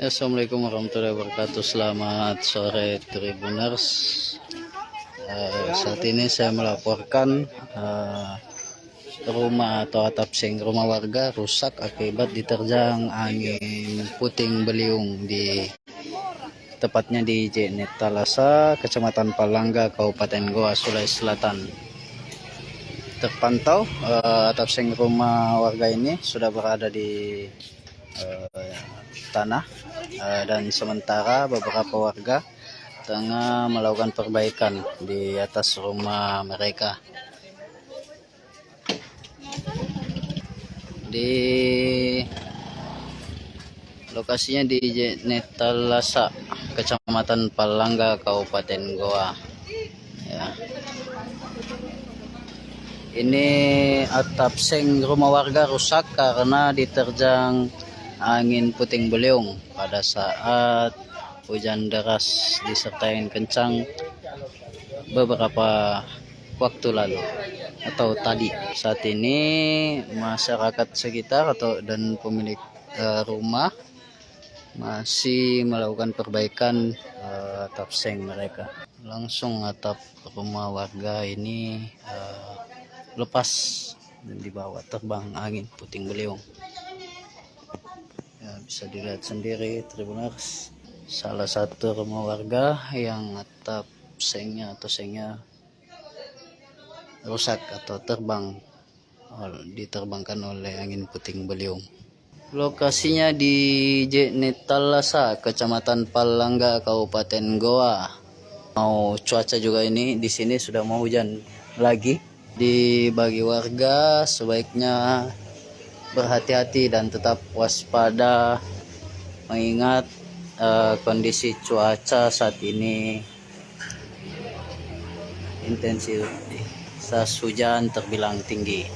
Assalamualaikum warahmatullahi wabarakatuh. Selamat sore Tribuners. Saat ini saya melaporkan rumah atau atap seng rumah warga rusak akibat diterjang angin puting beliung tepatnya di Jenet Talasa, Kecamatan Palangga, Kabupaten Goa, Sulawesi Selatan. Terpantau atap seng rumah warga ini sudah berada di tanah dan sementara beberapa warga tengah melakukan perbaikan di atas rumah mereka. Di lokasinya di Netalasa, Kecamatan Palangga, Kabupaten Goa. Ya. Ini atap seng rumah warga rusak karena diterjang angin puting beliung pada saat hujan deras disertai angin kencang beberapa waktu lalu atau tadi. Saat ini masyarakat sekitar dan pemilik rumah masih melakukan perbaikan atap seng mereka. Langsung atap rumah warga ini lepas dan dibawa terbang angin puting beliung. Ya, bisa dilihat sendiri Tribuners, salah satu rumah warga yang atap sengnya rusak atau diterbangkan oleh angin puting beliung. Lokasinya di Jenet Talasa, Kecamatan Palangga, Kabupaten Goa. Mau cuaca juga ini di sini sudah mau hujan lagi. Bagi warga sebaiknya berhati-hati dan tetap waspada mengingat kondisi cuaca saat ini intensitas hujan terbilang tinggi.